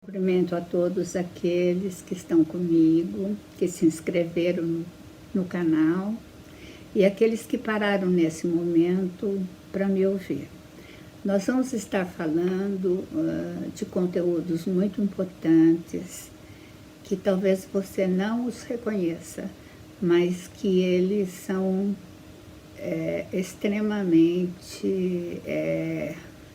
Cumprimento a todos aqueles que estão comigo, que se inscreveram no canal e aqueles que pararam nesse momento para me ouvir. Nós vamos estar falando de conteúdos muito importantes que talvez você não os reconheça, mas que eles são extremamente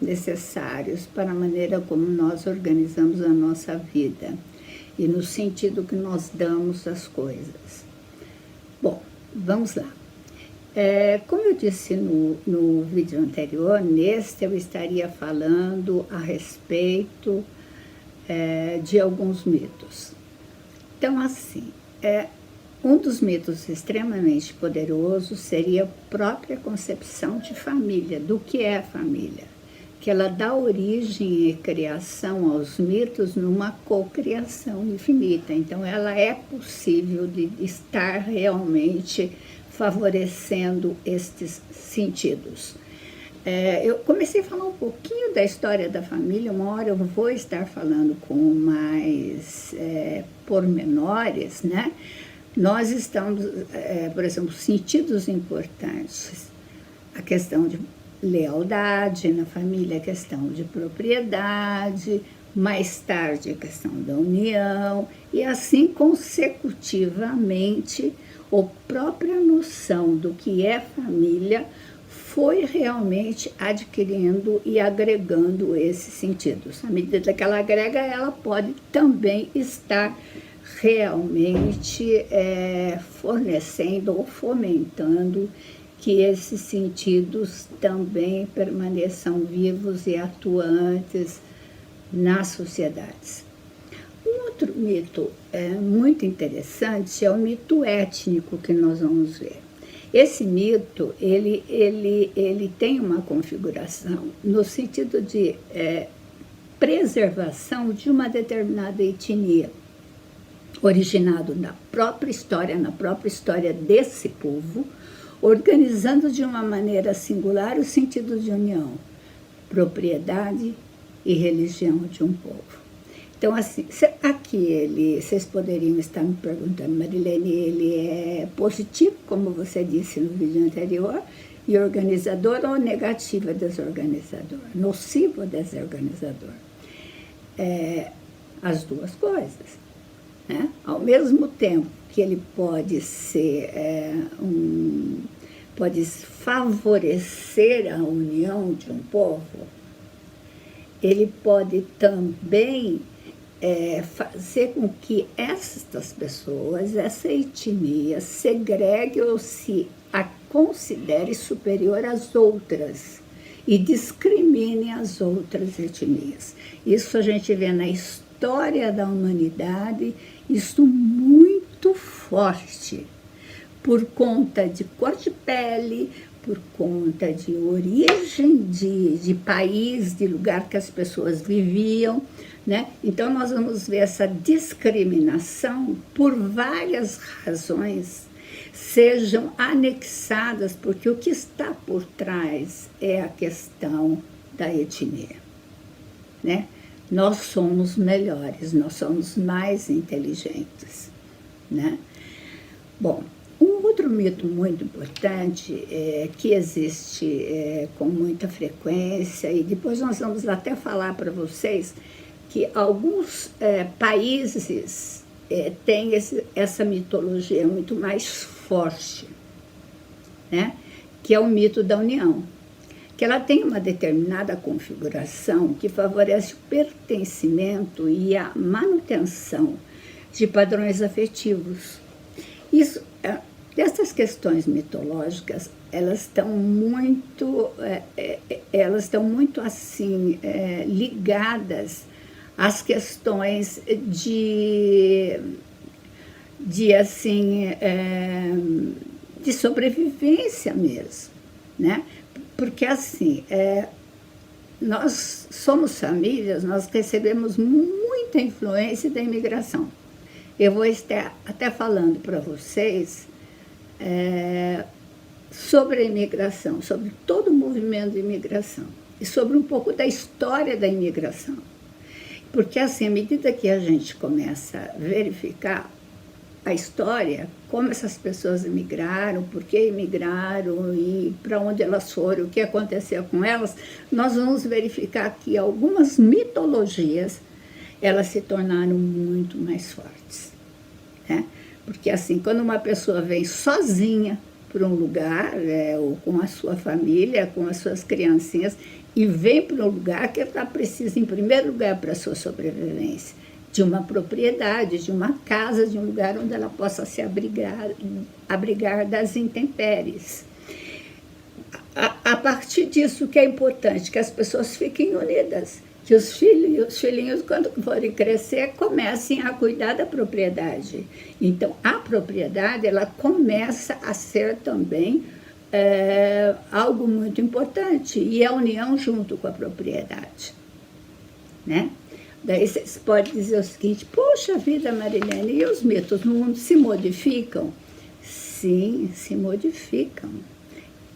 necessários para a maneira como nós organizamos a nossa vida e no sentido que nós damos às coisas. Bom, vamos lá. Como eu disse no vídeo anterior, neste eu estaria falando a respeito de alguns mitos. Então, assim, um dos mitos extremamente poderosos seria a própria concepção de família, do que é a família, que ela dá origem e criação aos mitos numa cocriação infinita. Então, ela é possível de estar realmente favorecendo estes sentidos. Eu comecei a falar um pouquinho da história da família, uma hora eu vou estar falando com mais pormenores, né? Nós estamos, por exemplo, sentidos importantes, a questão de lealdade na família, a questão de propriedade, mais tarde a questão da união, e assim consecutivamente a própria noção do que é família foi realmente adquirindo e agregando esses sentidos. À medida que ela agrega, ela pode também estar realmente fornecendo ou fomentando que esses sentidos também permaneçam vivos e atuantes nas sociedades. Um outro mito muito interessante é o mito étnico que nós vamos ver. Esse mito, ele tem uma configuração no sentido de preservação de uma determinada etnia, originado na própria história desse povo, organizando de uma maneira singular o sentido de união, propriedade e religião de um povo. Então, assim, aqui vocês poderiam estar me perguntando, Marilene, ele é positivo, como você disse no vídeo anterior, e organizador, ou negativo é desorganizador, nocivo é desorganizador? As duas coisas, né? Ao mesmo tempo que ele pode ser pode favorecer a união de um povo, ele pode também fazer com que estas pessoas, essa etnia, segregue ou se a considere superior às outras e discrimine as outras etnias. Isso a gente vê na história da humanidade, isso muito forte, por conta de cor de pele, por conta de origem de país, de lugar que as pessoas viviam, né? Então, nós vamos ver essa discriminação por várias razões, sejam anexadas, porque o que está por trás é a questão da etnia, né? Nós somos melhores, nós somos mais inteligentes, né? Bom, um outro mito muito importante que existe com muita frequência, e depois nós vamos até falar para vocês que alguns países têm essa mitologia muito mais forte, né? Que é o mito da união, que ela tem uma determinada configuração que favorece o pertencimento e a manutenção de padrões afetivos. Essas questões mitológicas, elas estão muito assim ligadas às questões de sobrevivência mesmo, né? Porque assim, nós somos famílias, nós recebemos muita influência da imigração. Eu vou estar até falando para vocês sobre a imigração, sobre todo o movimento de imigração e sobre um pouco da história da imigração. Porque, assim, à medida que a gente começa a verificar a história, como essas pessoas imigraram, por que imigraram e para onde elas foram, o que aconteceu com elas, nós vamos verificar que algumas mitologias, elas se tornaram muito mais fortes, né? Porque, assim, quando uma pessoa vem sozinha para um lugar, ou com a sua família, com as suas criancinhas, e vem para um lugar que ela precisa, em primeiro lugar, para a sua sobrevivência, de uma propriedade, de uma casa, de um lugar onde ela possa se abrigar das intempéries. A partir disso, que é importante, que as pessoas fiquem unidas, que os filhinhos, quando forem crescer, comecem a cuidar da propriedade. Então, a propriedade, ela começa a ser também algo muito importante, e a união junto com a propriedade, né? Daí vocês podem dizer o seguinte: poxa vida, Marilene, e os mitos no mundo se modificam? Sim, se modificam.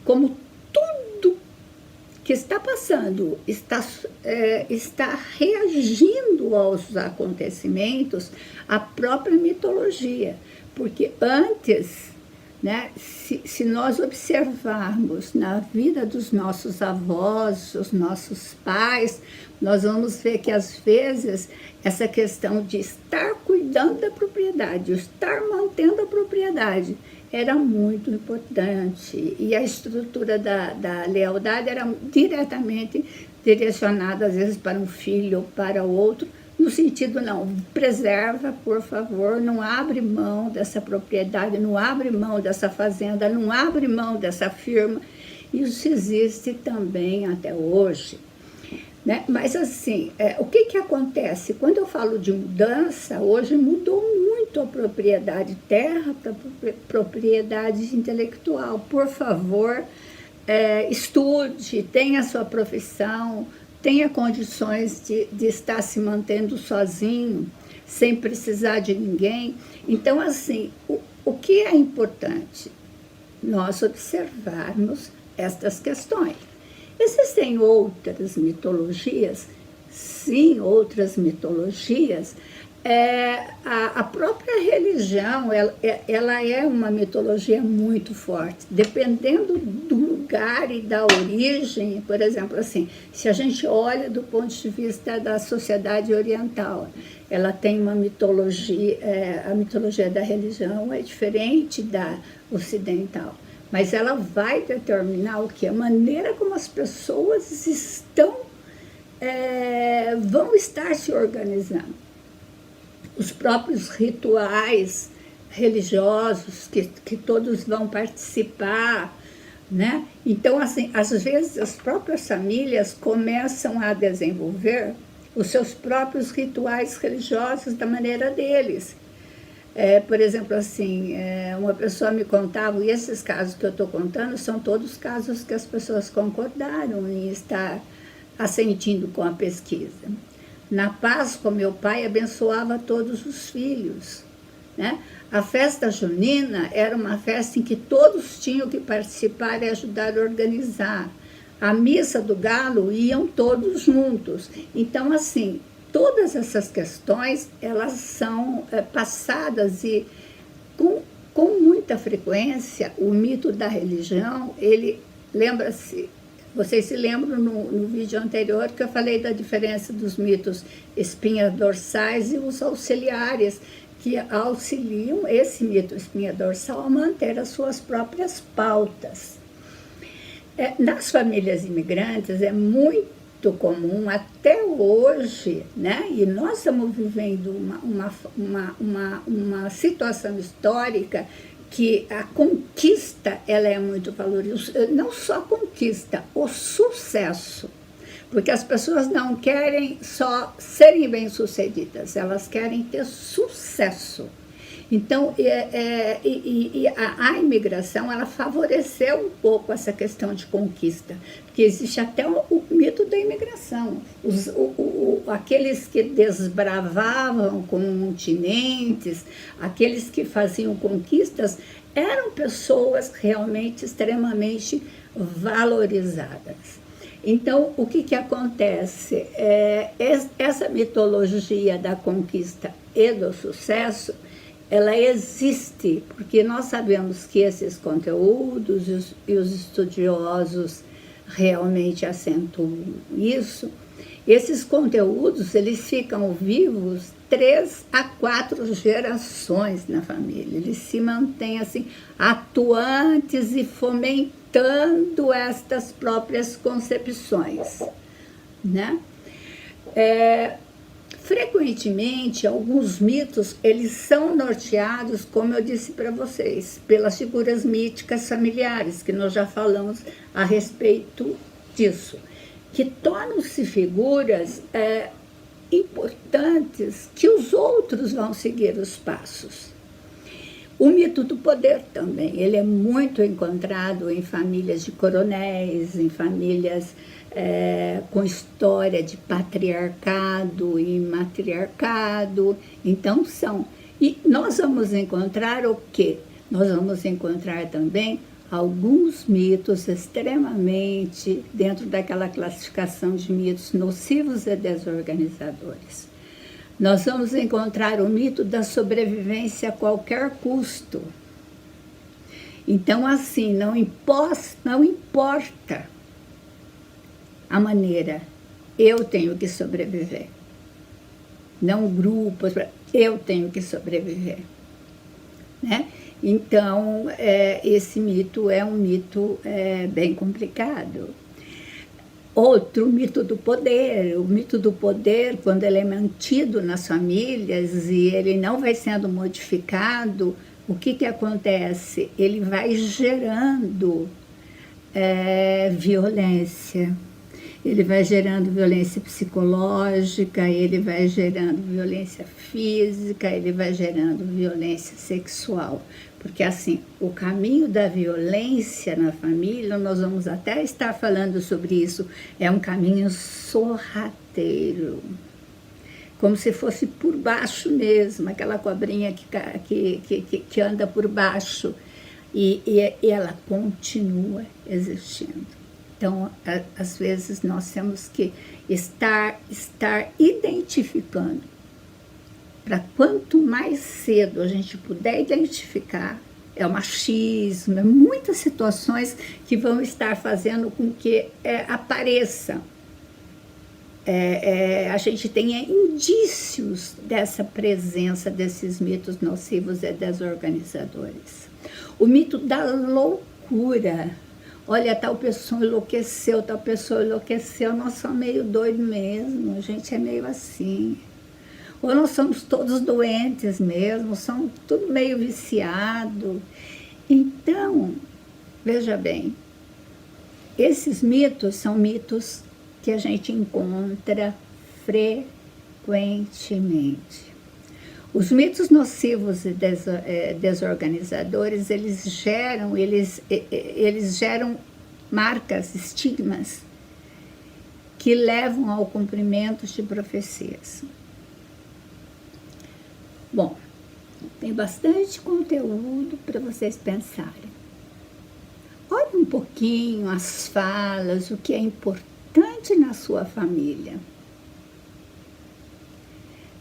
Como tudo que está passando está reagindo aos acontecimentos, a própria mitologia. Porque antes, né, se nós observarmos na vida dos nossos avós, dos nossos pais, nós vamos ver que, às vezes, essa questão de estar cuidando da propriedade, estar mantendo a propriedade, era muito importante. E a estrutura da lealdade era diretamente direcionada, às vezes, para um filho ou para outro, no sentido, não, preserva, por favor, não abre mão dessa propriedade, não abre mão dessa fazenda, não abre mão dessa firma. Isso existe também até hoje, né? Mas, assim, o que acontece? Quando eu falo de mudança, hoje mudou muito a propriedade terra para propriedade intelectual. Por favor, estude, tenha a sua profissão, tenha condições de estar se mantendo sozinho, sem precisar de ninguém. Então, assim, o que é importante? Nós observarmos estas questões. Existem outras mitologias? Sim, outras mitologias. A própria religião, ela é uma mitologia muito forte, dependendo do lugar e da origem. Por exemplo, assim, se a gente olha do ponto de vista da sociedade oriental, ela tem uma mitologia, a mitologia da religião é diferente da ocidental, mas ela vai determinar o que? A maneira como as pessoas vão estar se organizando. Os próprios rituais religiosos que todos vão participar, né? Então, assim, às vezes as próprias famílias começam a desenvolver os seus próprios rituais religiosos da maneira deles. Por exemplo, assim, uma pessoa me contava, e esses casos que eu estou contando são todos casos que as pessoas concordaram em estar assentindo com a pesquisa. Na Páscoa, meu pai abençoava todos os filhos, né? A festa junina era uma festa em que todos tinham que participar e ajudar a organizar. A missa do galo iam todos juntos. Então, assim, todas essas questões, elas são passadas, e com muita frequência o mito da religião, ele lembra-se. Vocês se lembram no vídeo anterior que eu falei da diferença dos mitos espinhas dorsais e os auxiliares, que auxiliam esse mito espinha dorsal a manter as suas próprias pautas. Nas famílias imigrantes é muito comum até hoje, né? E nós estamos vivendo uma situação histórica que a conquista, ela é muito valorizada, não só a conquista, o sucesso, porque as pessoas não querem só serem bem-sucedidas, elas querem ter sucesso. Então, a imigração, ela favoreceu um pouco essa questão de conquista, porque existe até o mito da imigração. Aqueles que desbravavam continentes, aqueles que faziam conquistas, eram pessoas realmente extremamente valorizadas. Então, o que acontece? Essa mitologia da conquista e do sucesso, ela existe, porque nós sabemos que esses conteúdos e os estudiosos realmente acentuam isso. Esses conteúdos, eles ficam vivos 3 a 4 gerações na família. Eles se mantêm assim, atuantes e fomentando estas próprias concepções, né? Frequentemente, alguns mitos, eles são norteados, como eu disse para vocês, pelas figuras míticas familiares, que nós já falamos a respeito disso, que tornam-se figuras importantes que os outros vão seguir os passos. O mito do poder também, ele é muito encontrado em famílias de coronéis, em famílias com história de patriarcado e matriarcado. Então são. E nós vamos encontrar o quê? Nós vamos encontrar também alguns mitos extremamente dentro daquela classificação de mitos nocivos e desorganizadores. Nós vamos encontrar o mito da sobrevivência a qualquer custo. Então, assim, não importa a maneira, eu tenho que sobreviver. Não grupos, eu tenho que sobreviver, né? Então, esse mito é um mito bem complicado. Outro, o mito do poder. O mito do poder, quando ele é mantido nas famílias e ele não vai sendo modificado, o que acontece? Ele vai gerando violência. Ele vai gerando violência psicológica, ele vai gerando violência física, ele vai gerando violência sexual. Porque, assim, o caminho da violência na família, nós vamos até estar falando sobre isso, é um caminho sorrateiro. Como se fosse por baixo mesmo, aquela cobrinha que anda por baixo. E ela continua existindo. Então, às vezes, nós temos que estar identificando, para quanto mais cedo a gente puder identificar, é o machismo, muitas situações que vão estar fazendo com que apareça, a gente tenha indícios dessa presença desses mitos nocivos e desorganizadores. O mito da loucura. Olha, tal pessoa enlouqueceu, nós somos meio doidos mesmo, a gente é meio assim. Ou nós somos todos doentes mesmo, somos tudo meio viciado. Então, veja bem, esses mitos são mitos que a gente encontra frequentemente. Os mitos nocivos e desorganizadores, eles geram marcas, estigmas, que levam ao cumprimento de profecias. Bom, tem bastante conteúdo para vocês pensarem. Olhe um pouquinho as falas, o que é importante na sua família.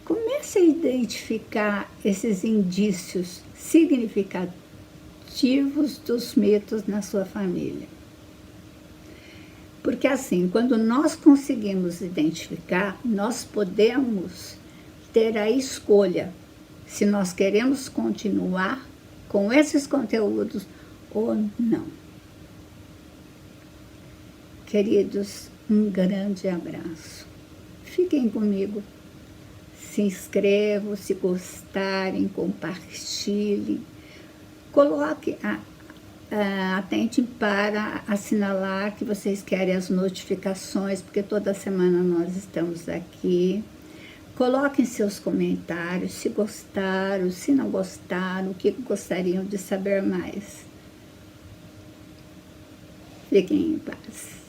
Comece a identificar esses indícios significativos dos mitos na sua família. Porque assim, quando nós conseguimos identificar, nós podemos ter a escolha se nós queremos continuar com esses conteúdos ou não. Queridos, um grande abraço. Fiquem comigo. Se inscrevam, se gostarem, compartilhem. Coloque, atente para assinalar que vocês querem as notificações, porque toda semana nós estamos aqui. Coloquem seus comentários, se gostaram, se não gostaram, o que gostariam de saber mais. Fiquem em paz.